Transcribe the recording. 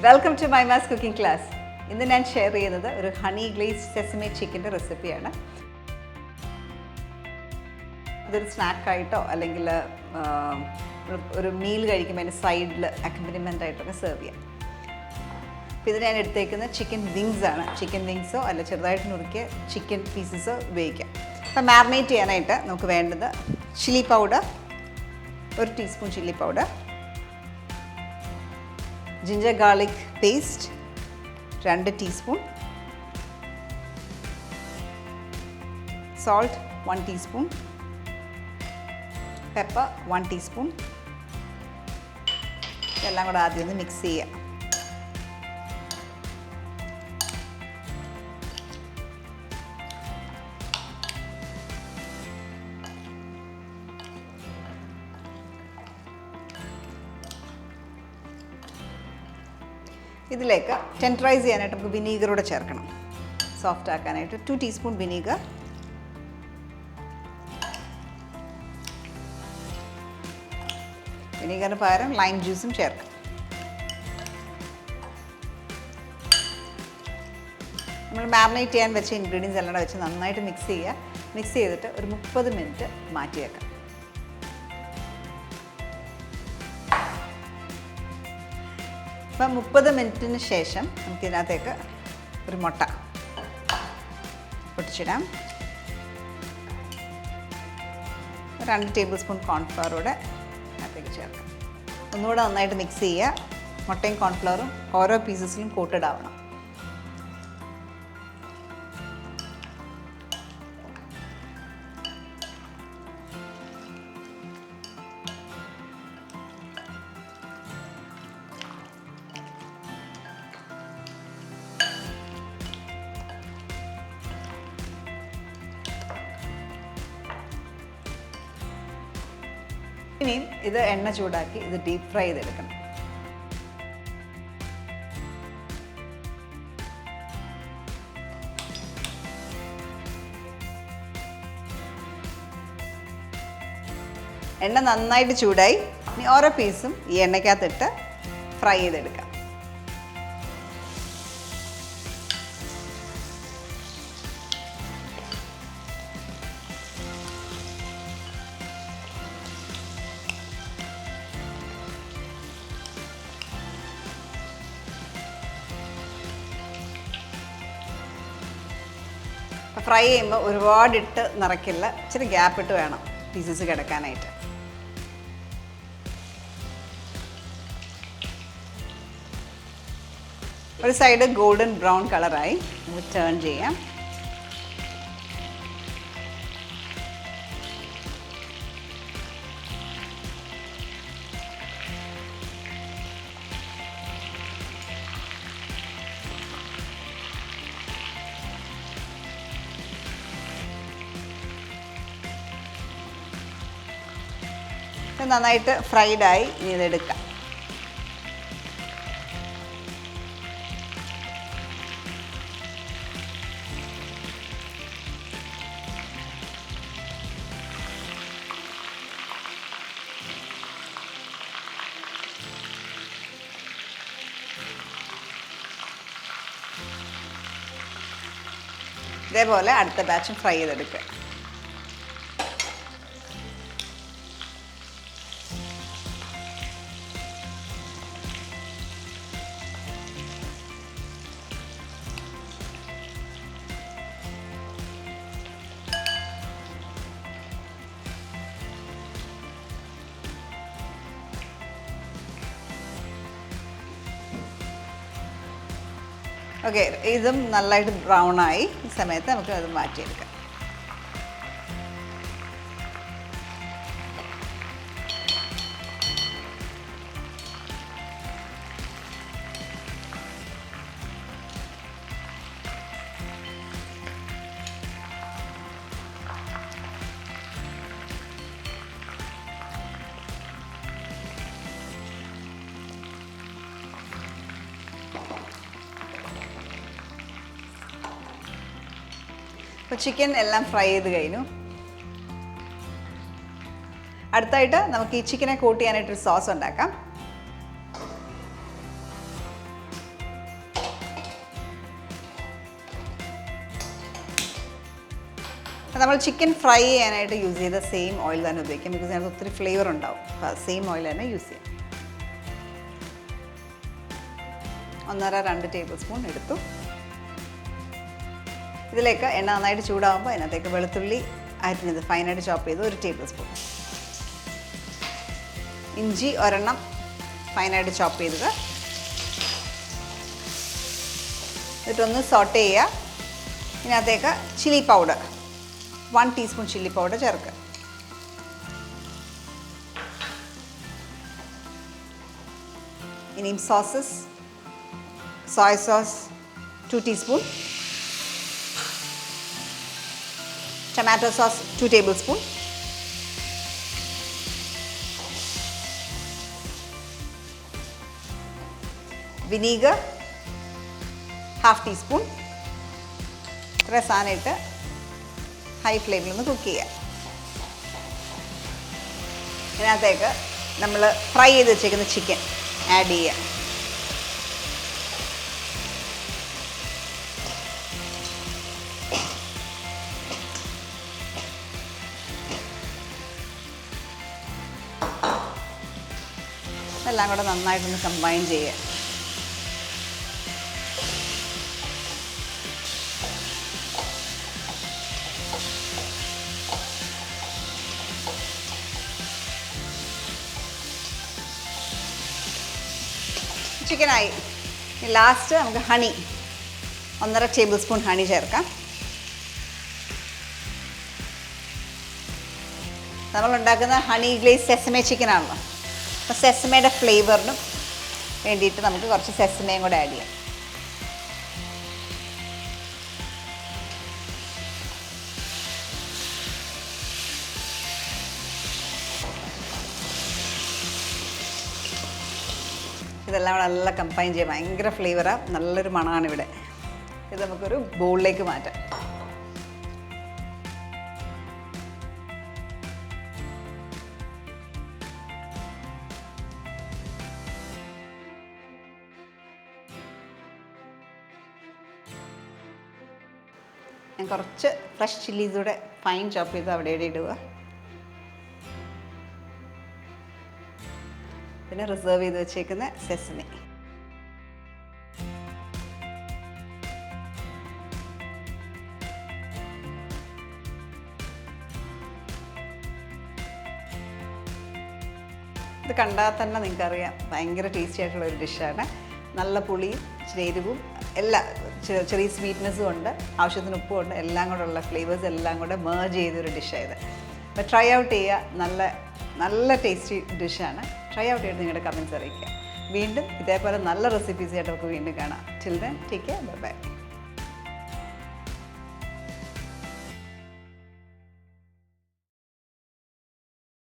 Welcome to മൈമാസ് cooking class. ഇന്ന് ഞാൻ ഷെയർ ചെയ്യുന്നത് ഒരു ഹണി ഗ്ലേസ്ഡ് സെസമി ചിക്കൻ്റെ റെസിപ്പിയാണ്. ഇതൊരു സ്നാക്കായിട്ടോ അല്ലെങ്കിൽ ഒരു മീൽ കഴിക്കുമ്പോൾ അതിൻ്റെ സൈഡിൽ അക്കമ്പനിമെൻ്റ് ആയിട്ടൊക്കെ സെർവ് ചെയ്യാം. അപ്പോൾ ഇത് ഞാൻ എടുത്തേക്കുന്നത് ചിക്കൻ വിങ്സ് ആണ്. ചിക്കൻ വിങ്സോ അല്ല ചെറുതായിട്ട് നുറുക്കിയ ചിക്കൻ പീസസോ ഉപയോഗിക്കാം. അപ്പോൾ മാരിനേറ്റ് ചെയ്യാനായിട്ട് നമുക്ക് വേണ്ടത് chilli powder, 1 teaspoon chilli powder, ginger garlic paste 2 teaspoon, salt 1 teaspoon, pepper 1 teaspoon. ഇതെല്ലാം കൂടെ ആദ്യം ഒന്ന് മിക്സ് ചെയ്യുക. ഇതിലേക്ക് ടെൻഡറൈസ് ചെയ്യാനായിട്ട് നമുക്ക് വിനീഗർ കൂടെ ചേർക്കണം. സോഫ്റ്റ് ആക്കാനായിട്ട് 2 ടീസ്പൂൺ വിനീഗർ, വിനീഗറിന് പകരം ലൈം ജ്യൂസും ചേർക്കാം. നമ്മൾ മാരിനേറ്റ് ചെയ്യാൻ വെച്ച ഇൻഗ്രീഡിയൻസ് എല്ലാം വെച്ച് നന്നായിട്ട് മിക്സ് ചെയ്യുക. മിക്സ് ചെയ്തിട്ട് ഒരു 30 മിനിറ്റ് മാറ്റി വെക്കാം. അപ്പം 30 മിനിറ്റിന് ശേഷം നമുക്കിതിനകത്തേക്ക് ഒരു മുട്ട പൊട്ടിച്ചിടാം. 2 ടേബിൾ സ്പൂൺ കോൺഫ്ലവർ കൂടെ അതിനകത്തേക്ക് ചേർക്കാം. ഒന്നുകൂടെ നന്നായിട്ട് മിക്സ് ചെയ്യുക. മുട്ടയും കോൺഫ്ലവറും ഓരോ പീസസിലും കോട്ടഡ് ആവണം. ഇനിയും ഇത് എണ്ണ ചൂടാക്കി ഇത് ഡീപ്പ് ഫ്രൈ ചെയ്തെടുക്കണം. എണ്ണ നന്നായിട്ട് ചൂടായി. ഇനി ഓരോ പീസും ഈ എണ്ണയ്ക്കകത്തിട്ട് ഫ്രൈ ചെയ്തെടുക്കാം. ഫ്രൈ ചെയ്യുമ്പോൾ ഒരുപാടിട്ട് നിറയ്ക്കില്ല, ഇച്ചിരി ഗ്യാപ്പ് ഇട്ട് വേണം പീസസ് കിടക്കാനായിട്ട്. ഒരു സൈഡ് ഗോൾഡൻ ബ്രൗൺ കളറായി നമുക്ക് ടേൺ ചെയ്യാം. നന്നായിട്ട് ഫ്രൈഡായി. ഇനി ഇതെടുക്കാം. ഇതേപോലെ അടുത്ത ബാച്ചും ഫ്രൈ ചെയ്തെടുക്കുക. ഓക്കെ, ഇതും നല്ലതായിട്ട് ബ്രൗൺ ആയി. ഈ സമയത്ത് നമുക്ക് അത് മാറ്റിയെടുക്കാം. അപ്പോൾ ചിക്കൻ എല്ലാം ഫ്രൈ ചെയ്ത് കഴിഞ്ഞു. അടുത്തായിട്ട് നമുക്ക് ഈ ചിക്കനെ കോട്ട് ചെയ്യാനായിട്ടൊരു സോസ് ഉണ്ടാക്കാം. നമ്മൾ ചിക്കൻ ഫ്രൈ ചെയ്യാനായിട്ട് യൂസ് ചെയ്ത സെയിം ഓയിൽ തന്നെ ഉപയോഗിക്കാം. ബിക്കോസ് അതിനകത്ത് ഒത്തിരി ഫ്ലേവർ ഉണ്ടാവും. അപ്പോൾ സെയിം ഓയിൽ തന്നെ യൂസ് ചെയ്യാം. 1.5-2 ടേബിൾ സ്പൂൺ എടുത്തു. ഇതിലേക്ക് എണ്ണ നന്നായിട്ട് ചൂടാകുമ്പോൾ അതിനകത്തേക്ക് വെളുത്തുള്ളി അരിഞ്ഞത് ഫൈനായിട്ട് ചോപ്പ് ചെയ്ത് 1 ടേബിൾ സ്പൂൺ, ഇഞ്ചി ഒരെണ്ണം ഫൈനായിട്ട് ചോപ്പ് ചെയ്തത്, എന്നിട്ടൊന്ന് സോട്ടേ ചെയ്യുക. ഇതിനകത്തേക്ക് chilli powder 1 teaspoon chilli powder ചേർക്കുക. ഇനിയും sauces, soya sauce 2 teaspoon, tomato sauce 2 table spoon, vinegar 1/2 teaspoon. ഇത്ര സാധനം ഇട്ട് ഹൈ ഫ്ലെയിമിലൊന്ന് കുക്ക് ചെയ്യുക. ഇതിനകത്തേക്ക് നമ്മൾ ഫ്രൈ ചെയ്ത് വെച്ചേക്കുന്ന ചിക്കൻ ആഡ് ചെയ്യുക. എല്ലാം കൂടെ നന്നായിട്ടൊന്ന് കമ്പൈൻ ചെയ്യുക. ചിക്കനായി. ലാസ്റ്റ് നമുക്ക് ഹണി 1.5 ടേബിൾ സ്പൂൺ ഹണി ചേർക്കാം. നമ്മളുണ്ടാക്കുന്ന ഹണി ഗ്ലേസ് സെസമേ ചിക്കനാണല്ലോ. അപ്പോൾ സെസമയുടെ ഫ്ലേവറിനും വേണ്ടിയിട്ട് നമുക്ക് കുറച്ച് സെസമയും കൂടെ ആഡ് ചെയ്യാം. ഇതെല്ലാം കൂടെ നല്ല കമ്പൈൻ ചെയ്യാം. ഭയങ്കര ഫ്ലേവറാണ്, നല്ലൊരു മണമാണ് ഇവിടെ. ഇത് നമുക്കൊരു ബൗളിലേക്ക് മാറ്റാം. ഞാൻ കുറച്ച് ഫ്രഷ് ചില്ലീസ് കൂടെ ഫൈൻ ചോപ്പ് ചെയ്ത് അവിടെ ഇടുക. പിന്നെ റിസർവ് ചെയ്ത് വെച്ചേക്കുന്ന സെസമി. ഇത് കണ്ടാൽ തന്നെ നിങ്ങൾക്കറിയാം ഭയങ്കര ടേസ്റ്റി ആയിട്ടുള്ള ഒരു ഡിഷാണ്. നല്ല പുളിയും ഇച്ചിരി എരിവും എല്ലാം ചെറിയ സ്വീറ്റ്നെസ്സും ഉണ്ട്, ആവശ്യത്തിന് ഉപ്പും ഉണ്ട്, എല്ലാം കൂടെ ഉള്ള ഫ്ലേവേഴ്സ് എല്ലാം കൂടെ മേർജ് ചെയ്തൊരു ഡിഷായത്. അപ്പോൾ ട്രൈ ഔട്ട് ചെയ്യുക. നല്ല ടേസ്റ്റി ഡിഷാണ്. ട്രൈ ഔട്ട് ചെയ്ത് നിങ്ങളുടെ കമൻറ്റ്സ് അറിയിക്കുക. വീണ്ടും ഇതേപോലെ നല്ല റെസിപ്പീസ് ആയിട്ട് നമുക്ക് വീണ്ടും കാണാം. Till then take care, bye bye.